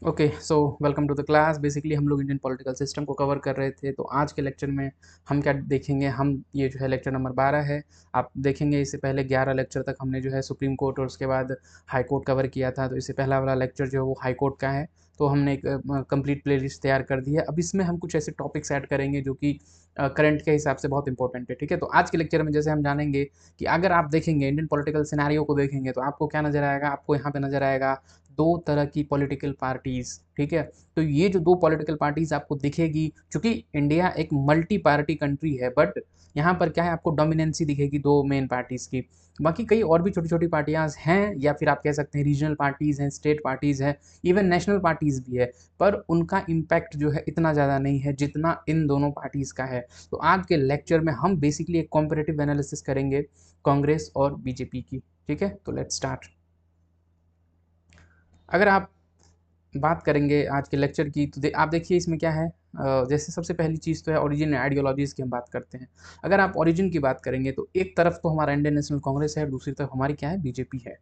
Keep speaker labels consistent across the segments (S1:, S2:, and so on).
S1: Okay so welcome to the class. Basically हम लोग Indian political system को cover कर रहे थे, तो आज के लेक्चर में हम क्या देखेंगे। हम ये जो है लेक्चर नंबर 12 है। आप देखेंगे इससे पहले 11 लेक्चर तक हमने जो है सुप्रीम कोर्ट और उसके बाद हाई कोर्ट कवर किया था। तो इससे पहला वाला लेक्चर जो है वो हाई कोर्ट का है। तो हमने एक कंप्लीट प्लेलिस्ट तैयार कर दी है। अब इसमें हम कुछ ऐसे टॉपिक्स ऐड करेंगे जो कि करंट के हिसाब से बहुत इंपॉर्टेंट है। ठीक है, तो आज के लेक्चर में जैसे हम जानेंगे कि अगर आप देखेंगे इंडियन पॉलिटिकल सिनेरियो को देखेंगे तो आपको क्या नजर आएगा। आपको यहाँ पे नजर आएगा दो तरह की पॉलिटिकल पार्टीज। ठीक है, तो ये जो दो पॉलिटिकल पार्टीज आपको दिखेगी, क्योंकि इंडिया एक मल्टी पार्टी कंट्री है, बट यहाँ पर क्या है, आपको डोमिनेंसी दिखेगी दो मेन पार्टीज की। बाकी कई और भी छोटी छोटी पार्टियां हैं, या फिर आप कह सकते हैं रीजनल पार्टीज हैं, स्टेट पार्टीज हैं, इवन नेशनल पार्टीज भी है, पर उनका इम्पैक्ट जो है इतना ज़्यादा नहीं है जितना इन दोनों पार्टीज का है। तो आज के लेक्चर में हम बेसिकली एक कॉम्परेटिव एनालिसिस करेंगे कांग्रेस और बीजेपी की। ठीक है, तो लेट्स स्टार्ट। अगर आप बात करेंगे आज के लेक्चर की तो आप देखिए इसमें क्या है। जैसे सबसे पहली चीज़ तो है ओरिजिन आइडियोलॉजीज़ की हम बात करते हैं। अगर आप ओरिजिन की बात करेंगे तो एक तरफ तो हमारा इंडियन नेशनल कांग्रेस है और दूसरी तरफ हमारी क्या है, बीजेपी है।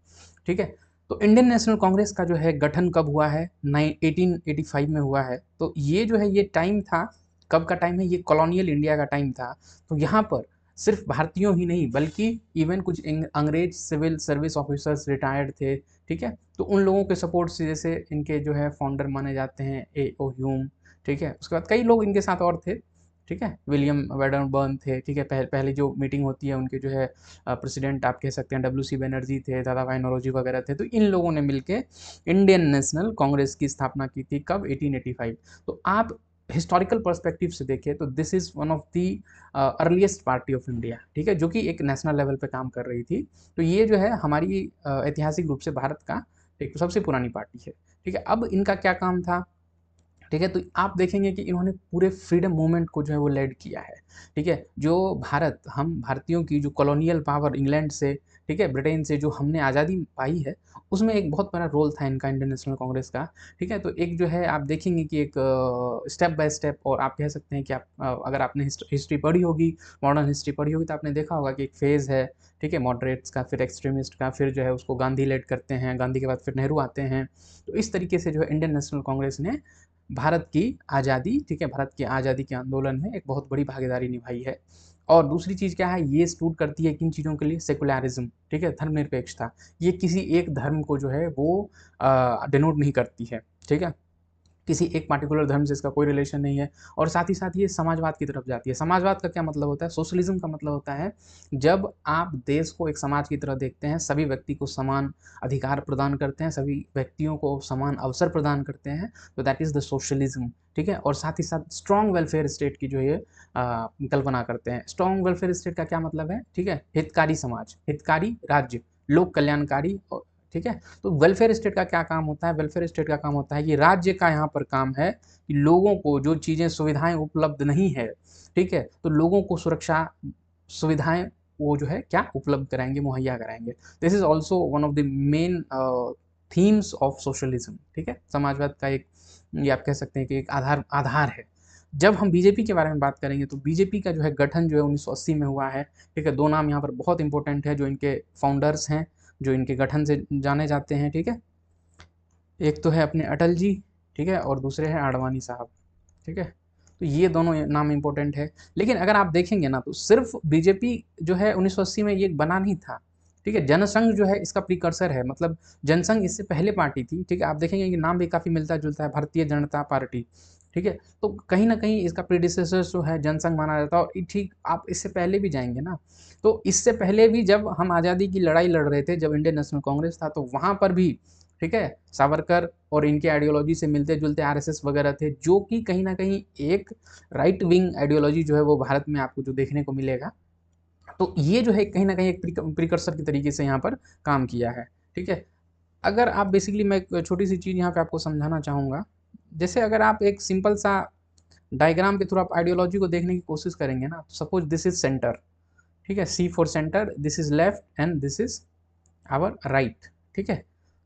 S1: ठीक है, तो इंडियन नेशनल कांग्रेस का जो है गठन कब हुआ है, 1885 में हुआ है। तो ये जो है ये टाइम था, कब का टाइम है, ये कॉलोनियल इंडिया का टाइम था। तो यहाँ पर सिर्फ भारतीयों ही नहीं बल्कि इवन कुछ अंग्रेज सिविल सर्विस ऑफिसर्स रिटायर्ड थे। ठीक है, तो उन लोगों के सपोर्ट से, जैसे इनके जो है फाउंडर माने जाते हैं ए ओ ह्यूम। ठीक है, उसके बाद कई लोग इनके साथ और थे। ठीक है, विलियम वेडरबर्न थे। ठीक है, पहली जो मीटिंग होती है उनके जो है प्रेसिडेंट आप कह सकते हैं डब्ल्यू सी बनर्जी थे, दादा भाई नौरोजी वगैरह थे। तो इन लोगों ने मिलकर इंडियन नेशनल कांग्रेस की स्थापना की थी, कब, 1885। तो आप हिस्टोरिकल पर्सपेक्टिव से देखें तो this is one of the earliest party of India. ठीक है, जो कि एक नेशनल लेवल पे काम कर रही थी। तो ये जो है हमारी ऐतिहासिक रूप से भारत का एक सबसे पुरानी पार्टी है। ठीक है, अब इनका क्या काम था। ठीक है, तो आप देखेंगे कि इन्होंने पूरे फ्रीडम मूवमेंट को जो है वो लेड किया है। ठीक है, जो भारत, हम भारतीयों की जो कॉलोनियल पावर इंग्लैंड से, ठीक है, ब्रिटेन से जो हमने आज़ादी पाई है, उसमें एक बहुत बड़ा रोल था इनका, इंडियन नेशनल कांग्रेस का। ठीक है, तो एक जो है आप देखेंगे कि एक स्टेप बाय स्टेप, और आप कह सकते हैं कि आप अगर आपने हिस्ट्री पढ़ी होगी, मॉडर्न हिस्ट्री पढ़ी होगी, तो आपने देखा होगा कि एक फेज़ है। ठीक है, मॉडरेट्स का, फिर एक्सट्रीमिस्ट का, फिर जो है उसको गांधी लेड करते हैं, गांधी के बाद फिर नेहरू आते हैं। तो इस तरीके से जो है इंडियन नेशनल कांग्रेस ने भारत की आज़ादी, ठीक है, भारत की आज़ादी के आंदोलन में एक बहुत बड़ी भागीदारी निभाई है। और दूसरी चीज़ क्या है, ये स्टूड करती है किन चीज़ों के लिए, सेकुलरिज्म। ठीक है, धर्मनिरपेक्षता। ये किसी एक धर्म को जो है वो डिनोट नहीं करती है। ठीक है, किसी एक पार्टिकुलर धर्म से इसका कोई रिलेशन नहीं है। और साथ ही साथ ये समाजवाद की तरफ जाती है। समाजवाद का क्या मतलब होता है, सोशलिज्म का मतलब होता है जब आप देश को एक समाज की तरह देखते हैं, सभी व्यक्ति को समान अधिकार प्रदान करते हैं, सभी व्यक्तियों को समान अवसर प्रदान करते हैं, तो दैट इज़ द सोशलिज्म। ठीक है, और साथ ही साथ स्ट्रॉन्ग वेलफेयर स्टेट की जो ये कल्पना करते हैं। स्ट्रॉन्ग वेलफेयर स्टेट का क्या मतलब है, ठीक है, हितकारी समाज, हितकारी राज्य, लोक कल्याणकारी। और ठीक है, तो वेलफेयर स्टेट का क्या काम होता है, वेलफेयर स्टेट का काम होता है, ये राज्य का यहाँ पर काम है कि लोगों को जो चीज़ें सुविधाएं उपलब्ध नहीं है, ठीक है, तो लोगों को सुरक्षा सुविधाएं वो जो है क्या उपलब्ध कराएंगे, मुहैया कराएंगे। This is also one of the main themes of socialism. ठीक है, समाजवाद का एक, ये आप कह सकते हैं कि एक आधार आधार है। जब हम बीजेपी के बारे में बात करेंगे तो बीजेपी का जो है गठन जो है 1980 में हुआ है। ठीक है, दो नाम यहाँ पर बहुत इंपॉर्टेंट है जो इनके फाउंडर्स हैं, जो इनके गठन से जाने जाते हैं। ठीक है, एक तो है अपने अटल जी, ठीक है, और दूसरे हैं आडवाणी साहब। ठीक है, तो ये दोनों नाम इंपॉर्टेंट है। लेकिन अगर आप देखेंगे ना तो सिर्फ बीजेपी जो है 1980 में ये बना नहीं था। ठीक है, जनसंघ जो है इसका प्रिकर्सर है, मतलब जनसंघ इससे पहले पार्टी थी। ठीक है, आप देखेंगे कि नाम भी काफ़ी मिलता जुलता है, भारतीय जनता पार्टी। ठीक है, तो कहीं ना कहीं इसका प्रीडिसेसर जो है जनसंघ माना जाता है। और ठीक आप इससे पहले भी जाएंगे ना, तो इससे पहले भी जब हम आज़ादी की लड़ाई लड़ रहे थे, जब इंडियन नेशनल कांग्रेस था, तो वहाँ पर भी, ठीक है, सावरकर और इनके आइडियोलॉजी से मिलते जुलते आरएसएस वगैरह थे, जो कि कहीं ना कहीं एक राइट विंग आइडियोलॉजी जो है वो भारत में आपको जो देखने को मिलेगा। तो ये जो है कहीं ना कहीं एक प्रिकर्सर की तरीके से यहाँ पर काम किया है। ठीक है, अगर आप बेसिकली, मैं एक छोटी सी चीज़ यहाँ पे आपको समझाना चाहूँगा। जैसे अगर आप एक सिंपल सा डायग्राम के थ्रू आप आइडियोलॉजी को देखने की कोशिश करेंगे ना, तो सपोज दिस इज सेंटर। ठीक है, C for centre, this is left and this is our right. ठीक है,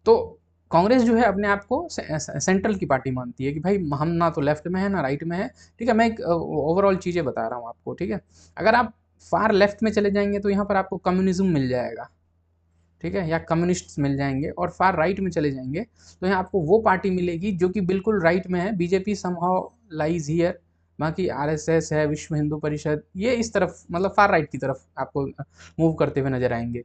S1: तो कांग्रेस जो है अपने आप को सेंट्रल की पार्टी मानती है कि भाई हम ना तो लेफ्ट में है ना राइट में है। ठीक है, मैं एक ओवरऑल चीज़ें बता रहा हूँ आपको। ठीक है, अगर आप फार लेफ्ट में चले जाएंगे तो यहाँ पर आपको कम्युनिज्म मिल जाएगा। ठीक है, या कम्युनिस्ट्स मिल जाएंगे और फार राइट में चले जाएंगे तो यहाँ आपको वो पार्टी मिलेगी जो कि बिल्कुल राइट में है। बीजेपी समहाउ लाइज हियर, बाकी आरएसएस है, विश्व हिंदू परिषद, ये इस तरफ मतलब फार राइट की तरफ आपको मूव करते हुए नजर आएंगे।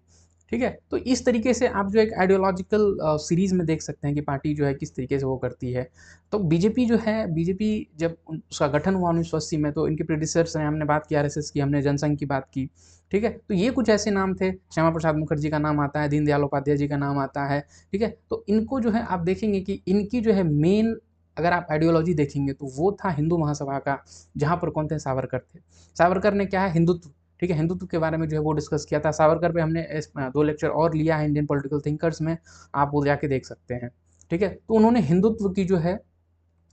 S1: ठीक है, तो इस तरीके से आप जो एक आइडियोलॉजिकल सीरीज में देख सकते हैं कि पार्टी जो है किस तरीके से वो करती है। तो बीजेपी जो है, बीजेपी जब उसका गठन हुआ 1980 में, तो इनके प्रेडिसर्स हैं, हमने बात की आरएसएस की, हमने जनसंघ की बात की। ठीक है, तो ये कुछ ऐसे नाम थे, श्यामा प्रसाद मुखर्जी का नाम आता है, दीनदयाल उपाध्याय जी का नाम आता है। ठीक है, तो इनको जो है आप देखेंगे कि इनकी जो है मेन, अगर आप आइडियोलॉजी देखेंगे तो वो था हिंदू महासभा का, जहाँ पर कौन थे, सावरकर थे। सावरकर ने क्या है, हिंदुत्व, ठीक है, हिंदुत्व के बारे में जो है वो डिस्कस किया था। सावरकर पे हमने 2 लेक्चर और लिया है इंडियन पॉलिटिकल थिंकर्स में, आप वो जाके देख सकते हैं। ठीक है, तो उन्होंने हिंदुत्व की जो है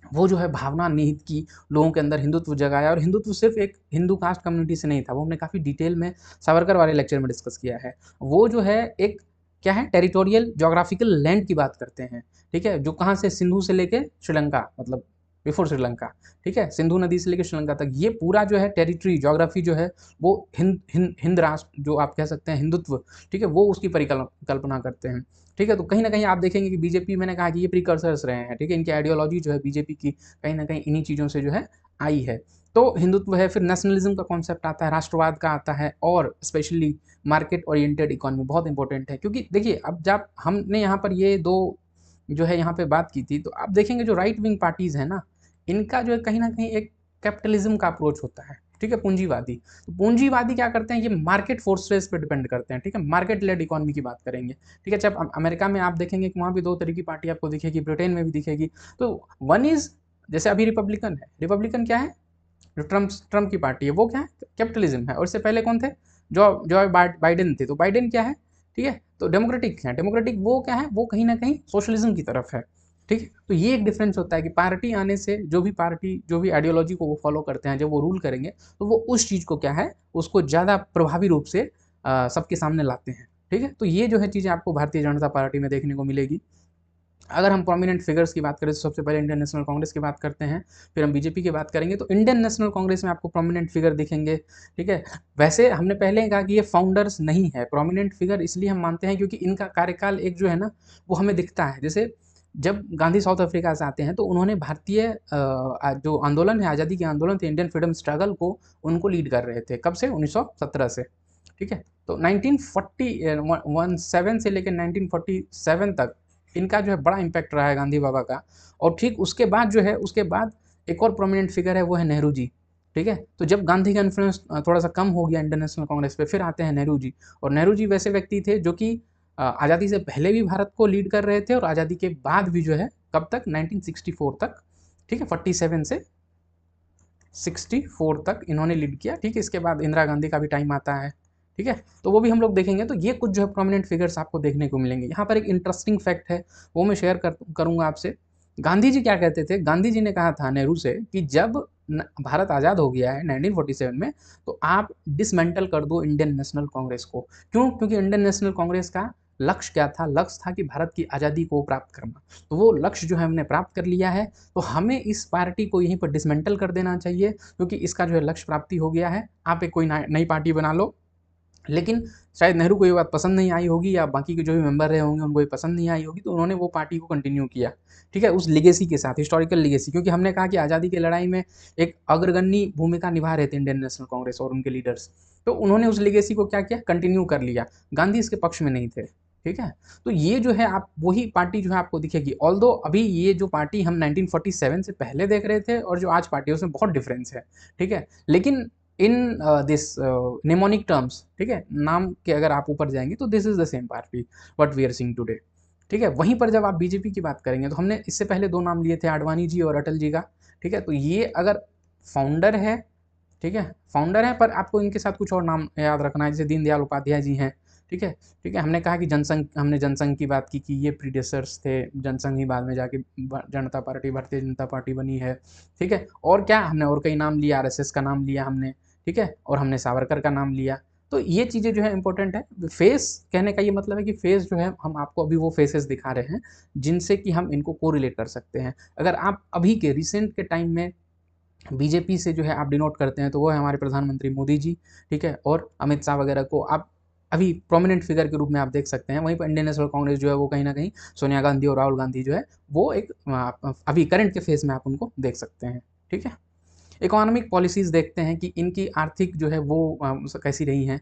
S1: वो जो है भावना निहित की, लोगों के अंदर हिंदुत्व जगाया। और हिंदुत्व सिर्फ एक हिंदू कास्ट कम्युनिटी से नहीं था, वो हमने काफ़ी डिटेल में सावरकर वाले लेक्चर में डिस्कस किया है। वो जो है एक क्या है, टेरिटोरियल जोग्राफिकल लैंड की बात करते हैं। ठीक है, जो कहाँ से, सिंधु से लेके श्रीलंका, मतलब बिफोर श्रीलंका, ठीक है, सिंधु नदी से लेकर श्रीलंका तक, ये पूरा जो है टेरिटरी जोग्राफी जो है वो हिंद राष्ट्र जो आप कह सकते हैं हिंदुत्व, ठीक है, वो उसकी परिकल्पना करते हैं। ठीक है, तो कहीं ना कहीं आप देखेंगे कि बीजेपी, मैंने कहा कि ये प्रीकर्सर्स रहे हैं। ठीक है, इनकी आइडियोलॉजी जो है बीजेपी की कहीं ना कहीं इन्हीं चीज़ों से जो है आई है। तो हिंदुत्व है, फिर नेशनलिज्म का कॉन्सेप्ट आता है, राष्ट्रवाद का आता है, और स्पेशली मार्केट ओरिएंटेड इकोनॉमी बहुत इंपॉर्टेंट है। क्योंकि देखिए, अब जब हमने यहाँ पर ये दो जो है यहाँ पे बात की थी, तो आप देखेंगे जो राइट विंग पार्टीज है ना, इनका जो है कहीं ना कहीं एक कैपिटलिज्म का अप्रोच होता है। ठीक है, पूंजीवादी। तो पूंजीवादी क्या करते हैं, ये मार्केट फोर्सेस पे डिपेंड करते हैं। ठीक है, मार्केट लेड इकोनॉमी की बात करेंगे। ठीक है, जब अमेरिका में आप देखेंगे कि वहाँ भी 2 तरह की पार्टी आपको दिखेगी, ब्रिटेन में भी दिखेगी। तो वन इज, जैसे अभी रिपब्लिकन है, रिपब्लिकन क्या है, जो ट्रम्प की पार्टी है, वो क्या है, कैपिटलिज्म है। और इससे पहले कौन थे, जो बाइडेन थे, तो बाइडेन क्या है, ठीक है, तो डेमोक्रेटिक है। डेमोक्रेटिक वो क्या है, वो कहीं ना कहीं सोशलिज्म की तरफ है। ठीक है, तो ये एक डिफरेंस होता है कि पार्टी आने से, जो भी पार्टी जो भी आइडियोलॉजी को वो फॉलो करते हैं, जब वो रूल करेंगे तो वो उस चीज़ को क्या है, उसको ज़्यादा प्रभावी रूप से सबके सामने लाते हैं। ठीक है, तो ये जो है चीज़ें आपको भारतीय जनता पार्टी में देखने को मिलेगी। अगर हम प्रोमिनेंट फिगर्स की बात करें तो सबसे पहले इंडियन नेशनल कांग्रेस की बात करते हैं, फिर हम बीजेपी की बात करेंगे। तो इंडियन नेशनल कांग्रेस में आपको प्रोमिनेंट फिगर दिखेंगे। ठीक है, वैसे हमने पहले कहा कि ये फाउंडर्स नहीं है, प्रोमिनेंट फिगर इसलिए हम मानते हैं क्योंकि इनका कार्यकाल एक जो है ना वो हमें दिखता है। जैसे जब गांधी साउथ अफ्रीका से आते हैं तो उन्होंने भारतीय जो आंदोलन है, आज़ादी के आंदोलन थे, इंडियन फ्रीडम स्ट्रगल को, उनको लीड कर रहे थे। कब से, 1917 से। ठीक है, तो 1947 से लेकर 1947 तक इनका जो है बड़ा इम्पैक्ट रहा है गांधी बाबा का। और ठीक उसके बाद जो है, उसके बाद एक और प्रोमिनेंट फिगर है, वो है नेहरू जी। ठीक है, तो जब गांधी का इन्फ्लुएंस थोड़ा सा कम हो गया इंडियन नेशनल कांग्रेस पे, फिर आते हैं नेहरू जी। और नेहरू जी वैसे व्यक्ति थे जो कि आज़ादी से पहले भी भारत को लीड कर रहे थे, और आज़ादी के बाद भी जो है, कब तक, 1964 तक। ठीक है, 47 से 64 तक इन्होंने लीड किया। ठीक है, इसके बाद इंदिरा गांधी का भी टाइम आता है। ठीक है, तो वो भी हम लोग देखेंगे। तो ये कुछ जो है प्रोमिनेंट फिगर्स आपको देखने को मिलेंगे। यहाँ पर एक इंटरेस्टिंग फैक्ट है, वो मैं शेयर करूँगा आपसे। गांधी जी क्या कहते थे, गांधी जी ने कहा था नेहरू से कि जब भारत आज़ाद हो गया है 1947 में, तो आप डिसमेंटल कर दो इंडियन नेशनल कांग्रेस को। क्यों, क्योंकि इंडियन नेशनल कांग्रेस का लक्ष्य क्या था, लक्ष्य था कि भारत की आज़ादी को प्राप्त करना। तो वो लक्ष्य जो है हमने प्राप्त कर लिया है, तो हमें इस पार्टी को यहीं पर डिसमेंटल कर देना चाहिए, क्योंकि इसका जो है लक्ष्य प्राप्ति हो गया है। आप एक कोई नई पार्टी बना लो। लेकिन शायद नेहरू को ये बात पसंद नहीं आई होगी, या बाकी के जो भी मेंबर रहे होंगे उनको ये पसंद नहीं आई होगी, तो उन्होंने वो पार्टी को कंटिन्यू किया। ठीक है, उस लिगेसी के साथ, हिस्टोरिकल लिगेसी, क्योंकि हमने कहा कि आज़ादी की लड़ाई में एक अग्रगण्य भूमिका निभा रहे थे इंडियन नेशनल कांग्रेस और उनके लीडर्स। तो उन्होंने उस लिगेसी को क्या किया, कंटिन्यू कर लिया। गांधी इसके पक्ष में नहीं थे। ठीक है, तो ये जो है, आप वही पार्टी जो है आपको दिखेगी। ऑल्दो अभी ये जो पार्टी हम 1947 से पहले देख रहे थे और जो आज पार्टी है उसमें बहुत डिफरेंस है। ठीक है, लेकिन इन दिस निमोनिक टर्म्स, ठीक है, नाम के अगर आप ऊपर जाएंगे तो this is the same party what we are seeing today. ठीक है, वहीं पर जब आप बीजेपी की बात करेंगे तो हमने इससे पहले 2 नाम लिए थे, आडवाणी जी और अटल जी का। ठीक है, तो ये अगर फाउंडर है, ठीक है, फाउंडर है, पर आपको इनके साथ कुछ और नाम याद रखना है, जैसे दीनदयाल उपाध्याय जी हैं। ठीक है, ठीक है, हमने कहा कि जनसंघ, हमने जनसंघ की बात की कि ये प्रीडेसर्स थे, जनसंघ ही बाद में जाके जनता पार्टी, भारतीय जनता पार्टी बनी है। ठीक है, और क्या, हमने और कई नाम लिया, आरएसएस का नाम लिया हमने। ठीक है, और हमने सावरकर का नाम लिया। तो ये चीज़ें जो है इंपॉर्टेंट है। फेस कहने का ये मतलब है कि फेस जो है, हम आपको अभी वो फेसेस दिखा रहे हैं जिनसे कि हम इनको कोरिलेट कर सकते हैं। अगर आप अभी के रिसेंट के टाइम में बीजेपी से जो है आप डिनोट करते हैं, तो वो है हमारे प्रधानमंत्री मोदी जी। ठीक है, और अमित शाह वगैरह को आप अभी प्रोमिनेंट फिगर के रूप में आप देख सकते हैं। वहीं पर इंडियन नेशनल कांग्रेस जो है वो कहीं ना कहीं सोनिया गांधी और राहुल गांधी जो है वो एक अभी करंट के फेज में आप उनको देख सकते हैं। ठीक है, इकोनॉमिक पॉलिसीज देखते हैं कि इनकी आर्थिक जो है वो कैसी रही हैं।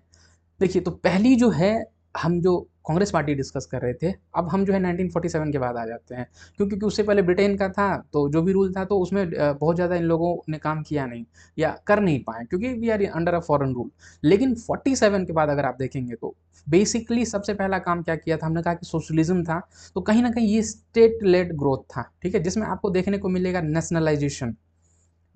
S1: देखिए, तो पहली जो है, हम जो कांग्रेस पार्टी डिस्कस कर रहे थे, अब हम जो है 1947 के बाद आ जाते हैं, क्योंकि उससे पहले ब्रिटेन का था, तो जो भी रूल था तो उसमें बहुत ज़्यादा इन लोगों ने काम किया नहीं या कर नहीं पाए, क्योंकि we are under a foreign rule. लेकिन 47 के बाद अगर आप देखेंगे तो बेसिकली सबसे पहला काम क्या किया था, हमने कहा कि सोशलिज्म था, तो कहीं ना कहीं ये स्टेट लेड ग्रोथ था। ठीक है, जिसमें आपको देखने को मिलेगा नेशनलाइजेशन,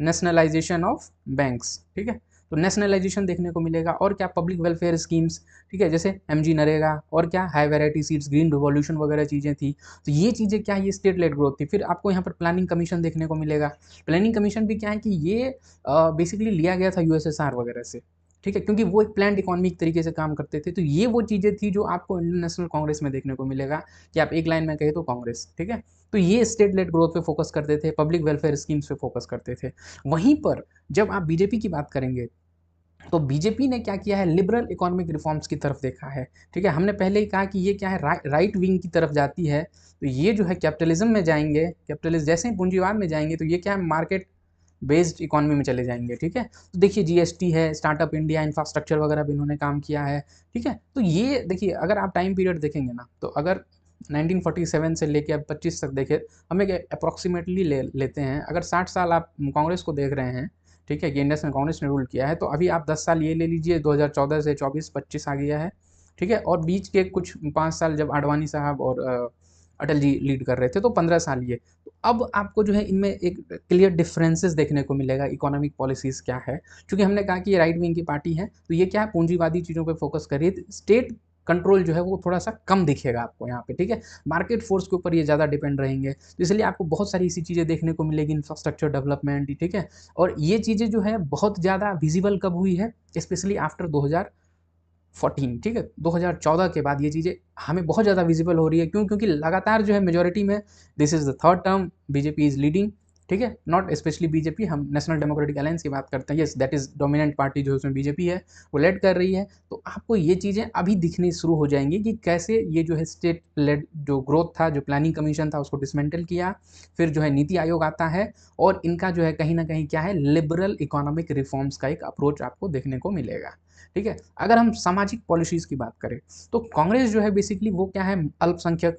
S1: नेशनलाइजेशन ऑफ बैंक्स। ठीक है, तो नेशनलाइजेशन देखने को मिलेगा, और क्या, पब्लिक वेलफेयर स्कीम्स। ठीक है, जैसे एमजी नरेगा, और क्या, high variety seeds, green revolution वगैरह चीज़ें थी। तो ये चीज़ें क्या है, ये स्टेट लेड ग्रोथ थी। फिर आपको यहाँ पर प्लानिंग कमीशन देखने को मिलेगा। प्लानिंग कमीशन भी क्या है कि ये बेसिकली लिया गया था यूएसएसआर वगैरह से। ठीक है, क्योंकि वो एक प्लान्ड इकोनॉमिक तरीके से काम करते थे। तो ये वो चीज़ें थी जो आपको इंडियन नेशनल कांग्रेस में देखने को मिलेगा, कि आप एक लाइन में कहे तो कांग्रेस। ठीक है, तो ये स्टेट लेड ग्रोथ पे फोकस करते थे, पब्लिक वेलफेयर स्कीम्स पे फोकस करते थे। वहीं पर जब आप बीजेपी की बात करेंगे, तो बीजेपी ने क्या किया है, लिबरल इकोनॉमिक रिफॉर्म्स की तरफ देखा है। ठीक है, हमने पहले ही कहा कि ये क्या है, राइट विंग की तरफ जाती है। तो ये जो है कैपिटलिज्म में जाएंगे, कैपिटलिज्म जैसे ही पूंजीवाद में जाएंगे, तो ये क्या है, मार्केट बेस्ड इकोनॉमी में चले जाएंगे। ठीक है, तो देखिए जीएसटी है, स्टार्टअप इंडिया, इंफ्रास्ट्रक्चर वगैरह भी इन्होंने काम किया है। ठीक है, तो ये देखिए, अगर आप टाइम पीरियड देखेंगे ना, तो अगर 1947 से लेके अब 25 तक देखें, हम एक अप्रॉक्सीमेटली लेते हैं, अगर 60 साल आप कांग्रेस को देख रहे हैं, ठीक है, कि इंडिया में कांग्रेस ने रूल किया है, तो अभी आप 10 साल ये ले लीजिए, 2014 से 24-25 आ गया है। ठीक है, और बीच के कुछ 5 साल जब आडवाणी साहब और अटल जी लीड कर रहे थे, तो 15 साल ये। तो अब आपको जो है इनमें एक क्लियर डिफरेंसेस देखने को मिलेगा, इकोनॉमिक पॉलिसीज क्या है। क्योंकि हमने कहा कि ये राइट विंग की पार्टी है, तो ये क्या है, पूंजीवादी चीज़ों पे फोकस कर रही है। स्टेट कंट्रोल जो है वो थोड़ा सा कम दिखेगा आपको यहाँ पे। ठीक है, मार्केट फोर्स के ऊपर ये ज़्यादा डिपेंड रहेंगे, तो इसलिए आपको बहुत सारी ऐसी चीज़ें देखने को मिलेगी, इंफ्रास्ट्रक्चर डेवलपमेंट। ठीक है, और ये चीज़ें जो है बहुत ज़्यादा विजिबल कब हुई है, स्पेशली आफ्टर 2014। ठीक है, 2014 के बाद ये चीज़ें हमें बहुत ज़्यादा विजिबल हो रही है। क्यों? क्योंकि लगातार जो है मेजोरिटी में, this is the third term BJP is leading. ठीक है, नॉट स्पेशली बीजेपी, हम नेशनल डेमोक्रेटिक अलायंस की बात करते हैं। Yes, that is dominant party जो है उसमें बीजेपी है, वो लेड कर रही है। तो आपको ये चीज़ें अभी दिखनी शुरू हो जाएंगी कि कैसे ये जो है स्टेट लेड जो ग्रोथ था, जो प्लानिंग कमीशन था, उसको डिसमेंटल किया। फिर जो है नीति आयोग आता है, और इनका जो है कहीं ना कहीं क्या है, लिबरल इकोनॉमिक रिफॉर्म्स का एक अप्रोच आपको देखने को मिलेगा। ठीक है, अगर हम सामाजिक पॉलिसीज की बात करें, तो कांग्रेस जो है बेसिकली वो क्या है, अल्पसंख्यक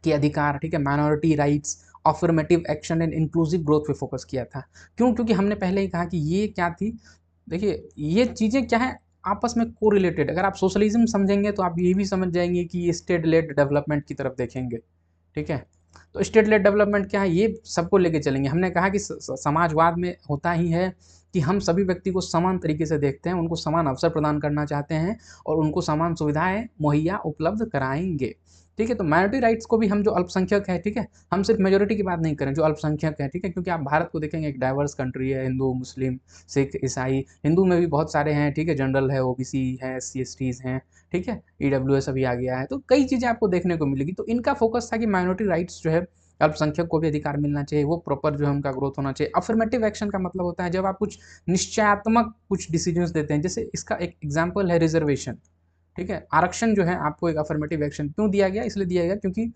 S1: के अधिकार, ठीक है, minority rights, affirmative action and inclusive growth पे फोकस किया था। क्यों? क्योंकि हमने पहले ही कहा कि ये क्या थी, देखिए ये चीज़ें क्या है, आपस में को रिलेटेड। अगर आप सोशलिज्म समझेंगे तो आप ये भी समझ जाएंगे कि ये स्टेट लेड डेवलपमेंट की तरफ देखेंगे। ठीक है, तो स्टेट लेड डेवलपमेंट क्या है, ये सबको लेके चलेंगे। हमने कहा कि समाजवाद में होता ही है कि हम सभी व्यक्ति को समान तरीके से देखते हैं, उनको समान अवसर प्रदान करना चाहते हैं, और उनको समान सुविधाएं मुहैया उपलब्ध कराएंगे। ठीक है, तो माइनॉरिटी राइट्स को भी हम जो अल्पसंख्यक है, ठीक है, हम सिर्फ मेजोरिटी की बात नहीं करें, जो अल्पसंख्यक है। ठीक है, क्योंकि आप भारत को देखेंगे, एक डाइवर्स कंट्री है, हिंदू, मुस्लिम, सिख, ईसाई। हिंदू में भी बहुत सारे हैं, ठीक है, जनरल है, ओबीसी है, SC STs हैं। ठीक है, EWS अभी आ गया है, तो कई चीज़ें आपको देखने को मिलेगी। तो इनका फोकस था कि माइनॉरिटी राइट्स जो है, अल्पसंख्यक को भी अधिकार मिलना चाहिए, वो प्रॉपर जो है उनका ग्रोथ होना चाहिए। अफर्मेटिव एक्शन का मतलब होता है जब आप कुछ निश्चयात्मक कुछ डिसीजंस देते हैं, जैसे इसका एक एग्जांपल है रिजर्वेशन। ठीक है, आरक्षण जो है आपको एक अफर्मेटिव एक्शन क्यों दिया गया, इसलिए दिया गया क्योंकि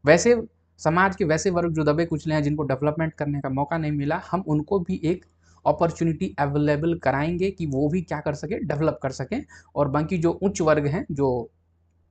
S1: वैसे समाज के वैसे वर्ग जो दबे कुचले हैं, जिनको डेवलपमेंट करने का मौका नहीं मिला, हम उनको भी एक अपॉर्चुनिटी अवेलेबल कराएंगे कि वो भी क्या कर सके, डेवलप कर सकें। और बाकी जो उच्च वर्ग हैं, जो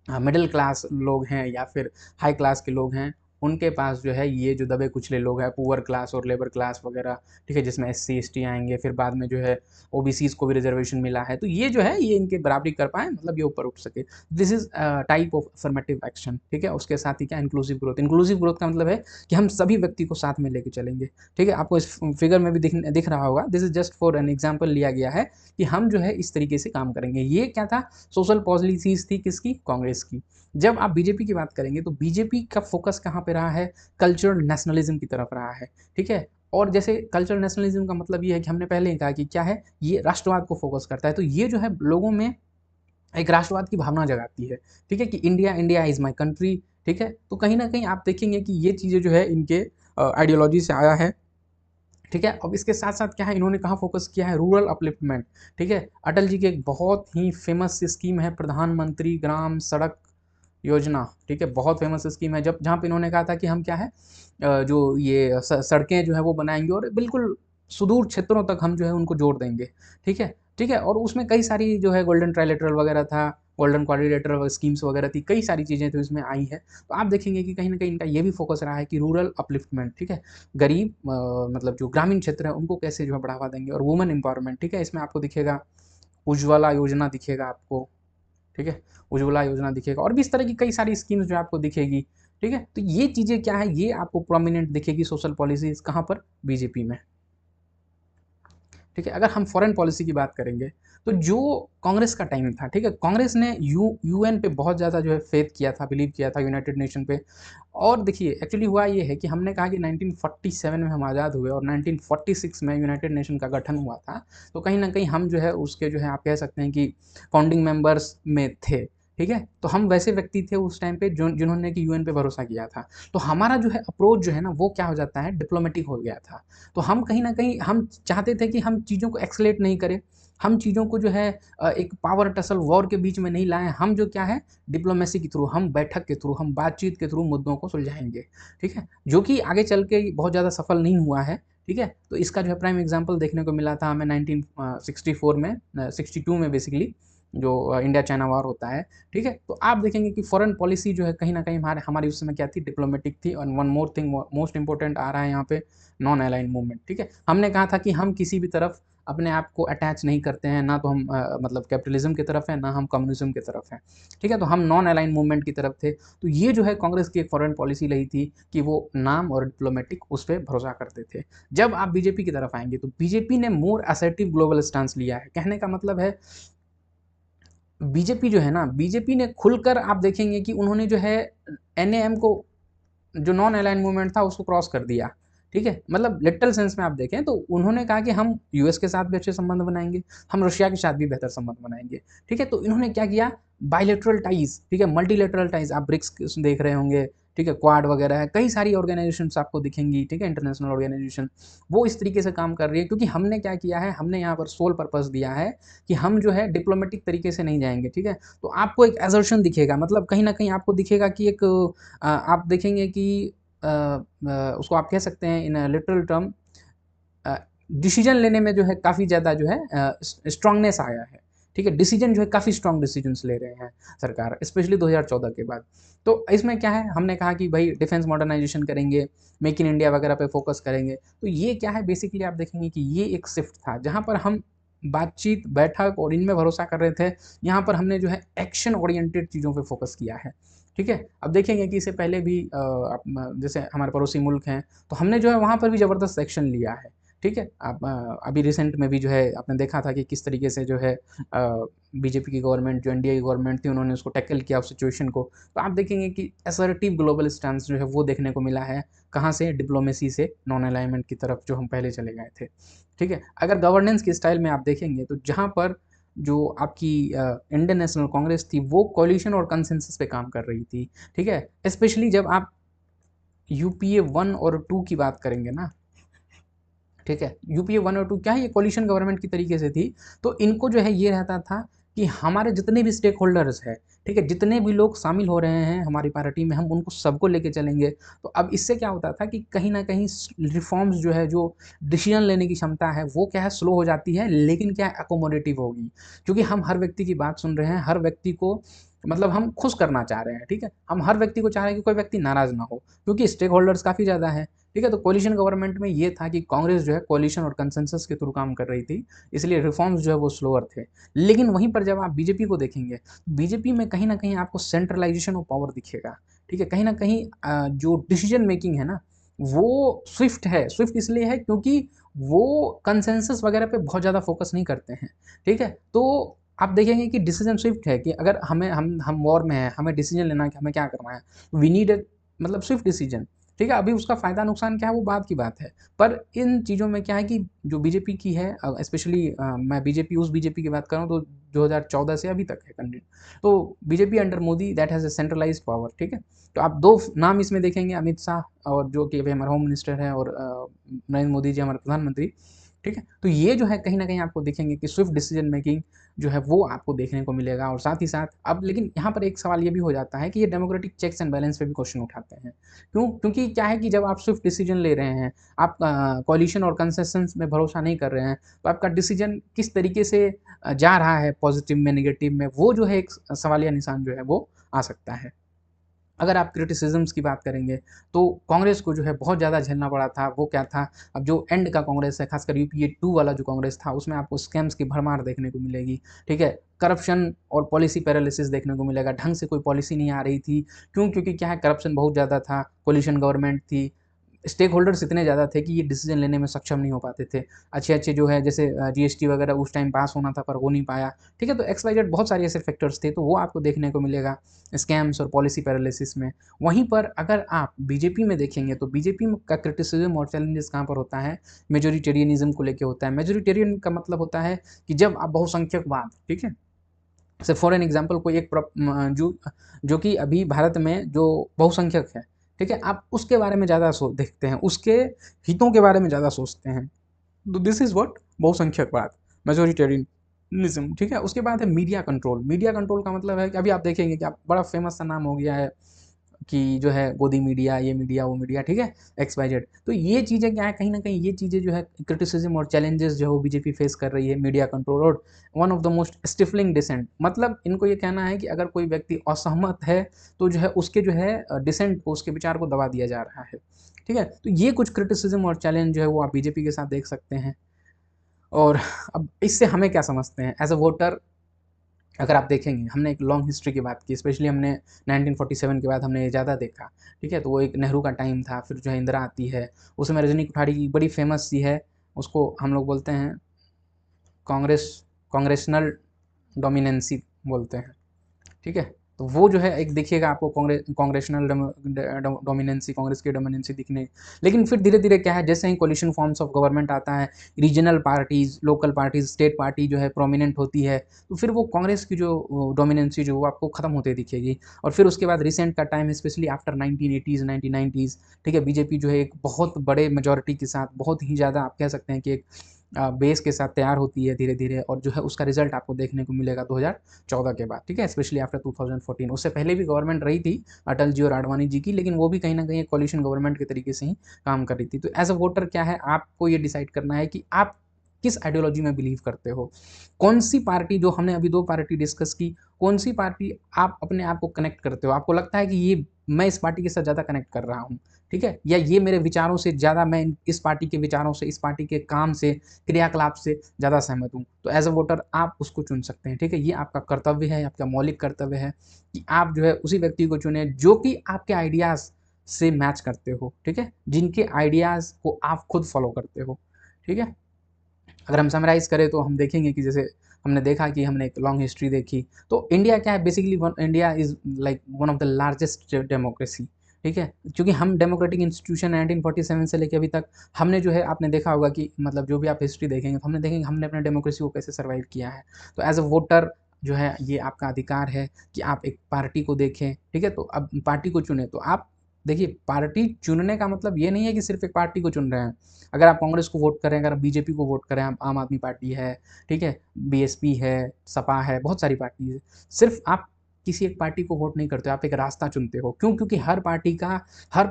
S1: मिडिल क्लास लोग हैं या फिर हाई क्लास के लोग हैं, उनके पास जो है ये जो दबे कुचले लोग हैं, पुअर क्लास और लेबर क्लास वगैरह, ठीक है, जिसमें SC ST आएंगे, फिर बाद में जो है OBCs को भी रिजर्वेशन मिला है, तो ये जो है ये इनके बराबरी कर पाए, मतलब ये ऊपर उठ सके। This is type of affirmative action. ठीक है, उसके साथ ही क्या, इंक्लूसिव ग्रोथ। इंक्लूसिव ग्रोथ का मतलब है कि हम सभी व्यक्ति को साथ में लेके चलेंगे। ठीक है, आपको इस फिगर में भी दिख रहा होगा, this is just for an example लिया गया है कि हम जो है इस तरीके से काम करेंगे। ये क्या था, सोशल पॉलिसीज थी किसकी, कांग्रेस की। जब आप बीजेपी की बात करेंगे, तो बीजेपी का फोकस कहाँ पे रहा है, कल्चरल नेशनलिज्म की तरफ रहा है। ठीक है, और जैसे कल्चरल नेशनलिज्म का मतलब ये है कि हमने पहले ही कहा कि क्या है, ये राष्ट्रवाद को फोकस करता है। तो ये जो है लोगों में एक राष्ट्रवाद की भावना जगाती है। ठीक है, कि India, India is my country. ठीक है, तो कहीं ना कहीं आप देखेंगे कि ये चीज़ें जो है इनके आइडियोलॉजी से आया है। ठीक है। अब इसके साथ साथ क्या है, इन्होंने कहाँ फोकस किया है, रूरल अपलिफ्टमेंट। ठीक है, अटल जी की एक बहुत ही फेमस स्कीम है प्रधानमंत्री ग्राम सड़क योजना। ठीक है, बहुत फेमस स्कीम है, जब जहाँ पे इन्होंने कहा था कि हम क्या है जो ये सड़कें जो है वो बनाएंगे और बिल्कुल सुदूर क्षेत्रों तक हम जो है उनको जोड़ देंगे। ठीक है, ठीक है, और उसमें कई सारी जो है गोल्डन ट्राइलेटरल वगैरह था, गोल्डन क्वाड्रिलेटरल स्कीम्स वगैरह थी, कई सारी चीज़ें तो इसमें आई है। तो आप देखेंगे कि कहीं ना कहीं इनका ये भी फोकस रहा है कि रूरल अपलिफ्टमेंट। ठीक है, गरीब मतलब जो ग्रामीण क्षेत्र है उनको कैसे जो है बढ़ावा देंगे, और वुमेन एम्पावरमेंट। ठीक है, इसमें आपको दिखेगा उज्ज्वला योजना दिखेगा आपको। ठीक है, उज्ज्वला योजना दिखेगा, और भी इस तरह की कई सारी स्कीम्स जो आपको दिखेगी। ठीक है, तो ये चीज़ें क्या है, ये आपको प्रोमिनेंट दिखेगी सोशल पॉलिसीज कहाँ पर, बीजेपी में। ठीक है, अगर हम फॉरेन पॉलिसी की बात करेंगे तो जो कांग्रेस का टाइम था, ठीक है, कांग्रेस ने यूएन पे बहुत ज़्यादा जो है फेथ किया था, बिलीव किया था यूनाइटेड नेशन पे। और देखिए एक्चुअली हुआ ये है कि हमने कहा कि 1947 में हम आज़ाद हुए और 1946 में यूनाइटेड नेशन का गठन हुआ था। तो कहीं ना कहीं हम जो है उसके जो है आप कह सकते हैं कि फाउंडिंग मेंबर्स में थे। ठीक है, तो हम वैसे व्यक्ति थे उस टाइम पे जो जिन्होंने कि यूएन पे भरोसा किया था। तो हमारा जो है अप्रोच जो है ना वो क्या हो जाता है, डिप्लोमेटिक हो गया था। तो हम कहीं न कहीं हम चाहते थे कि हम चीज़ों को एक्सलेट नहीं करें, हम चीज़ों को जो है एक पावर टसल वॉर के बीच में नहीं लाएँ, हम जो क्या है डिप्लोमेसी के थ्रू, हम बैठक के थ्रू, हम बातचीत के थ्रू मुद्दों को सुलझाएँगे। ठीक है? जो कि आगे चल के बहुत ज़्यादा सफल नहीं हुआ है। ठीक है? तो इसका जो है प्राइम एग्ज़ाम्पल देखने को मिला था हमें 1964 में 62 में बेसिकली जो इंडिया चाइना वॉर होता है। ठीक है? तो आप देखेंगे कि फॉरेन पॉलिसी जो है कहीं न कहीं हमारी उस समय क्या थी, डिप्लोमेटिक थी। और one more thing most important आ रहा है यहाँ पे, नॉन अलाइन्ड मूवमेंट। ठीक है, हमने कहा था कि हम किसी भी तरफ अपने आप को अटैच नहीं करते हैं, ना तो हम मतलब कैपिटलिज्म की तरफ है, ना हम कम्युनिज्म की तरफ हैं। ठीक है, तो हम नॉन अलाइन्ड मूवमेंट की तरफ थे। तो ये जो है कांग्रेस की एक फॉरेन पॉलिसी रही थी कि वो नाम और डिप्लोमेटिक उस पर भरोसा करते थे। जब आप बीजेपी की तरफ आएंगे तो बीजेपी ने मोर असर्टिव ग्लोबल स्टांस लिया है। कहने का मतलब है बीजेपी जो है ना, बीजेपी ने खुलकर आप देखेंगे कि उन्होंने जो है एनएएम को, जो नॉन अलाइन मूवमेंट था उसको क्रॉस कर दिया। ठीक है, मतलब लिटरल सेंस में आप देखें तो उन्होंने कहा कि हम यूएस के साथ भी अच्छे संबंध बनाएंगे, हम रशिया के साथ भी बेहतर संबंध बनाएंगे। ठीक है, तो इन्होंने क्या किया, बायलेटरल टाइज, ठीक है, मल्टीलेटरल टाइज, आप ब्रिक्स देख रहे होंगे। ठीक है, क्वाड वगैरह है, कई सारी ऑर्गेनाइजेशन आपको दिखेंगी। ठीक है, इंटरनेशनल ऑर्गेनाइजेशन वो इस तरीके से काम कर रही है, क्योंकि हमने क्या किया है, हमने यहाँ पर सोल पर्पस दिया है कि हम जो है डिप्लोमेटिक तरीके से नहीं जाएंगे। ठीक है, तो आपको एक एजर्शन दिखेगा, मतलब कहीं ना कहीं आपको दिखेगा कि एक आप देखेंगे कि उसको आप कह सकते हैं इन लिटरल टर्म, डिसीजन लेने में जो है काफ़ी ज़्यादा जो है स्ट्रांगनेस आया है। ठीक है, डिसीजन जो है काफ़ी स्ट्रांग डिसीजंस ले रहे हैं सरकार, स्पेशली 2014 के बाद। तो इसमें क्या है, हमने कहा कि भाई डिफेंस मॉडर्नाइजेशन करेंगे, मेक इन इंडिया वगैरह पे फोकस करेंगे। तो ये क्या है, बेसिकली आप देखेंगे कि ये एक शिफ्ट था जहाँ पर हम बातचीत, बैठक और इनमें भरोसा कर रहे थे। यहाँ पर हमने जो है एक्शन ओरिएंटेड चीज़ों पे फोकस किया है। ठीक है, अब देखेंगे कि इससे पहले भी जैसे हमारे पड़ोसी मुल्क हैं, तो हमने जो है वहाँ पर भी ज़बरदस्त एक्शन लिया है। ठीक है, आप अभी रिसेंट में भी जो है आपने देखा था कि किस तरीके से जो है बीजेपी की गवर्नमेंट, जो एनडीए की गवर्नमेंट थी, उन्होंने उसको टैकल किया उस सिचुएशन को। तो आप देखेंगे कि असर्टिव ग्लोबल स्टांस जो है वो देखने को मिला है, कहाँ से, डिप्लोमेसी से नॉन अलाइनमेंट की तरफ जो हम पहले चले गए थे। ठीक है, अगर गवर्नेंस के स्टाइल में आप देखेंगे तो जहाँ पर जो आपकी इंडियन नेशनल कांग्रेस थी वो कोलिशन और कंसेंसस पे काम कर रही थी। ठीक है, स्पेशली जब आप यूपीए 1 और 2 की बात करेंगे ना, ठीक है, यूपीए 1 और 2 क्या है, ये कोलिशन गवर्नमेंट की तरीके से थी। तो इनको जो है ये रहता था कि हमारे जितने भी स्टेक होल्डर्स हैं, ठीक है, जितने भी लोग शामिल हो रहे हैं हमारी पार्टी में, हम उनको सबको लेके चलेंगे। तो अब इससे क्या होता था कि कहीं ना कहीं रिफॉर्म्स जो है, जो डिसीजन लेने की क्षमता है वो क्या है, स्लो हो जाती है, लेकिन क्या है, अकोमोडेटिव होगी। क्योंकि हम हर व्यक्ति की बात सुन रहे हैं, हर व्यक्ति को मतलब हम खुश करना चाह रहे हैं। ठीक है, हम हर व्यक्ति को चाह रहे हैं कि कोई व्यक्ति नाराज ना हो, क्योंकि स्टेक होल्डर्स काफ़ी ज़्यादा है। ठीक है, तो कोलिशन गवर्नमेंट में ये था कि कांग्रेस जो है कोलिशन और कंसेंसस के थ्रू काम कर रही थी, इसलिए रिफॉर्म्स जो है वो स्लोअर थे। लेकिन वहीं पर जब आप बीजेपी को देखेंगे, बीजेपी में कहीं ना कहीं आपको सेंट्रलाइजेशन ऑफ पावर दिखेगा। ठीक है, कहीं ना कहीं जो डिसीजन मेकिंग है ना वो स्विफ्ट है। स्विफ्ट इसलिए है क्योंकि वो कंसेंसस वगैरह पे बहुत ज़्यादा फोकस नहीं करते हैं। ठीक है, तो आप देखेंगे कि डिसीजन स्विफ्ट है कि अगर हमें हम वॉर में हैं, हमें डिसीजन लेना है कि हमें क्या करना है, वी नीड मतलब स्विफ्ट डिसीजन। ठीक है, अभी उसका फ़ायदा नुकसान क्या है वो बाद की बात है। पर इन चीज़ों में क्या है कि जो बीजेपी की है, स्पेशली मैं बीजेपी उस बीजेपी की बात कर रहा हूँ तो 2014 से अभी तक है कंटिन्यू। तो BJP under Modi that has a centralised power, ठीक है। तो आप 2 नाम इसमें देखेंगे, अमित शाह और जो कि अभी हमारे होम मिनिस्टर हैं, और नरेंद्र मोदी जी हमारे प्रधानमंत्री, ठीक है। तो ये जो है कहीं न कहीं आपको दिखेंगे कि स्विफ्ट डिसीजन मेकिंग जो है वो आपको देखने को मिलेगा, और साथ ही साथ अब लेकिन यहाँ पर एक सवाल ये भी हो जाता है कि ये डेमोक्रेटिक चेक्स एंड बैलेंस पे भी क्वेश्चन उठाते हैं। क्यों? क्योंकि क्या है कि जब आप स्विफ्ट डिसीजन ले रहे हैं, आप कोलिशन और कंसेशंस में भरोसा नहीं कर रहे हैं, तो आपका डिसीजन किस तरीके से जा रहा है, पॉजिटिव में, नेगेटिव में, वो जो है एक सवालिया निशान जो है वो आ सकता है। अगर आप क्रिटिसिज़्म्स की बात करेंगे, तो कांग्रेस को जो है बहुत ज़्यादा झेलना पड़ा था, वो क्या था, अब जो एंड का कांग्रेस है, खासकर यूपीए 2 वाला जो कांग्रेस था, उसमें आपको स्कैम्स की भरमार देखने को मिलेगी, ठीक है? करप्शन और पॉलिसी पैरालिसिस देखने को मिलेगा, ढंग से कोई पॉलिसी नहीं आ रही थी। क्यों? क्योंकि क्या है, करप्शन बहुत ज़्यादा था, कोलिशन गवर्नमेंट थी, स्टेक होल्डर्स इतने ज़्यादा थे कि ये डिसीजन लेने में सक्षम नहीं हो पाते थे। अच्छे-अच्छे जो है जैसे जीएसटी वगैरह उस टाइम पास होना था पर हो नहीं पाया, ठीक है? तो एक्स वाई जेड बहुत सारे ऐसे फैक्टर्स थे, तो वो आपको देखने को मिलेगा स्कैम्स और पॉलिसी पैरालिसिस में। वहीं पर अगर आप बीजेपी में देखेंगे तो बीजेपी में का क्रिटिसिज्म और चैलेंजेस कहाँ पर होता है, मेजॉरिटेरियनिज्म को लेके होता है। मेजॉरिटेरियन का मतलब होता है कि जब आप बहुसंख्यकवाद, ठीक है? जैसे फॉर एन एग्जांपल कोई एक जो कि अभी भारत में जो बहुसंख्यक है, ठीक है? आप उसके बारे में ज़्यादा देखते हैं, उसके हितों के बारे में ज़्यादा सोचते हैं। तो दिस इज़ व्हाट बहुसंख्यकवाद, मेजॉरिटेरियनिज्म, ठीक है? उसके बाद है मीडिया कंट्रोल। मीडिया कंट्रोल का मतलब है कि अभी आप देखेंगे कि आप बड़ा फेमस सा नाम हो गया है कि जो है गोदी मीडिया, ये मीडिया, वो मीडिया, ठीक है? X, Y, Z. तो ये चीज़ें क्या है, कहीं न कहीं ये चीज़ें जो है क्रिटिसिज़्म और चैलेंजेस जो है वो बीजेपी फेस कर रही है, मीडिया कंट्रोल और one of the most stifling dissent. मतलब इनको ये कहना है कि अगर कोई व्यक्ति असहमत है, तो जो है उसके जो है डिसेंट को, उसके विचार को दबा दिया जा रहा है, ठीक है? तो ये कुछ क्रिटिसिज़्म और चैलेंज जो है वो आप बीजेपी के साथ देख सकते हैं। और अब इससे हमें क्या समझते हैं एज़ अ वोटर, अगर आप देखेंगे हमने एक लॉन्ग हिस्ट्री की बात की, स्पेशली हमने 1947 के बाद हमने ये ज़्यादा देखा, ठीक है? तो वो एक नेहरू का टाइम था, फिर जो है इंदिरा आती है, उसमें रजनी कुठारी की बड़ी फेमस सी है, उसको हम लोग बोलते हैं कांग्रेस कांग्रेशनल डोमिनेंसी बोलते हैं, ठीक है? तो वो जो है एक देखिएगा आपको कांग्रेशनल डोमिनेंसी, कांग्रेस की डोमिनेंसी दिखने, लेकिन फिर धीरे-धीरे क्या है, जैसे ही कोalition फॉर्म्स ऑफ गवर्नमेंट आता है, regional parties, local parties, state party जो है प्रोमिनेंट होती है, तो फिर वो कांग्रेस की जो डोमिनेंसी जो वो आपको खत्म होते दिखेगी। और फिर उसके बाद रिसेंट का टाइम है, स्पेशली आफ्टर 1980s, 1990s, ठीक है? बीजेपी जो है एक बहुत बड़े मेजॉरिटी के साथ, बहुत ही ज़्यादा आप कह सकते हैं कि एक बेस के साथ तैयार होती है धीरे-धीरे, और जो है उसका रिज़ल्ट आपको देखने को मिलेगा 2014 के बाद, ठीक है? Specially after 2014। उससे पहले भी गवर्नमेंट रही थी अटल जी और आडवाणी जी की, लेकिन वो भी कहीं न कहीं एक कोalition गवर्नमेंट के तरीके से ही काम कर रही थी। तो एज़ अ वोटर क्या है, आपको ये डिसाइड करना है कि आप किस आइडियोलॉजी में बिलीव करते हो? कौन-सी पार्टी, जो हमने अभी 2 पार्टी डिस्कस की, कौन-सी पार्टी आप अपने आप को कनेक्ट करते हो? आपको लगता है कि ये मैं इस पार्टी के साथ ज़्यादा कनेक्ट कर रहा हूँ, ठीक है? या ये मेरे विचारों से ज़्यादा, मैं इस पार्टी के विचारों से, इस पार्टी के काम से, क्रियाकलाप से ज़्यादा सहमत हूँ। तो एज़ अ वोटर आप उसको चुन सकते हैं, ठीक है? ये आपका कर्तव्य है, आपका मौलिक कर्तव्य है कि आप जो है उसी व्यक्ति को चुनें जो कि आपके आइडियाज़ से मैच करते हो, ठीक है? जिनके आइडियाज़ को आप खुद फॉलो करते हो, ठीक है? अगर हम समराइज़ करें तो हम देखेंगे कि जैसे हमने देखा कि हमने एक लॉन्ग हिस्ट्री देखी, तो इंडिया क्या है, basically one India is like one of the largest democracy, ठीक है? क्योंकि हम डेमोक्रेटिक इंस्टीट्यूशन 1947 से लेके अभी तक हमने जो है, आपने देखा होगा कि मतलब जो भी आप हिस्ट्री देखेंगे तो हमने देखेंगे हमने अपने डेमोक्रेसी को कैसे सर्वाइव किया है। तो एज़ अ वोटर जो है ये आपका अधिकार है कि आप एक पार्टी को देखें, ठीक है? तो अब पार्टी को चुनें, तो आप देखिए, पार्टी चुनने का मतलब ये नहीं है कि सिर्फ़ एक पार्टी को चुन रहे हैं। अगर आप कांग्रेस को वोट करें, अगर आप बीजेपी को वोट करें, आप आम आदमी पार्टी है, ठीक है? बीएसपी है, सपा है, बहुत सारी पार्टी है। सिर्फ़ आप किसी एक पार्टी को वोट नहीं करते हो, आप एक रास्ता चुनते हो। क्यों? क्योंकि हर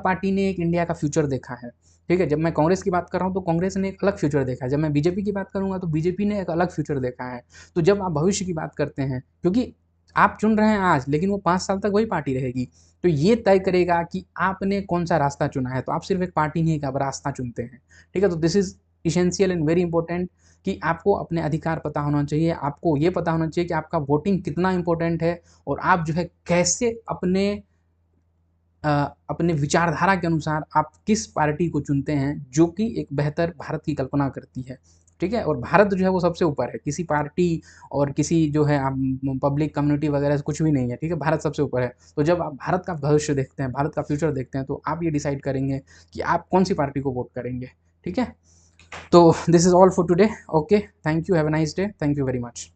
S1: पार्टी ने एक इंडिया का फ्यूचर देखा है, ठीक है? जब मैं कांग्रेस की बात कर रहा हूँ, तो कांग्रेस ने एक अलग फ्यूचर देखा है। जब मैं बीजेपी की बात करूँगा, तो बीजेपी ने एक अलग फ्यूचर देखा है। तो जब आप भविष्य की बात करते हैं, क्योंकि आप चुन रहे हैं आज, लेकिन वो 5 साल तक वही पार्टी रहेगी। तो ये तय करेगा कि आपने कौन-सा रास्ता चुना है। तो आप सिर्फ़ एक पार्टी नहीं, एक आप रास्ता चुनते हैं, ठीक है? तो this is essential and very important कि आपको अपने अधिकार पता होना चाहिए, आपको ये पता होना चाहिए कि आपका वोटिंग कितना इम्पोर्टेंट है, और आप जो है कैसे अ, अपने विचारधारा के अनुसार आप किस पार्टी को चुनते हैं, जो कि एक बेहतर भारत की कल्पना करती है, ठीक है। और भारत जो है वो सबसे ऊपर है, किसी पार्टी और किसी जो है पब्लिक कम्युनिटी वगैरह से कुछ भी नहीं है, ठीक है। भारत सबसे ऊपर है। तो जब आप भारत का भविष्य देखते हैं, भारत का फ्यूचर देखते हैं, तो आप ये डिसाइड करेंगे कि आप कौन सी पार्टी को वोट करेंगे, ठीक है। तो this is all for today. Okay, thank you, have a nice day, thank you very much.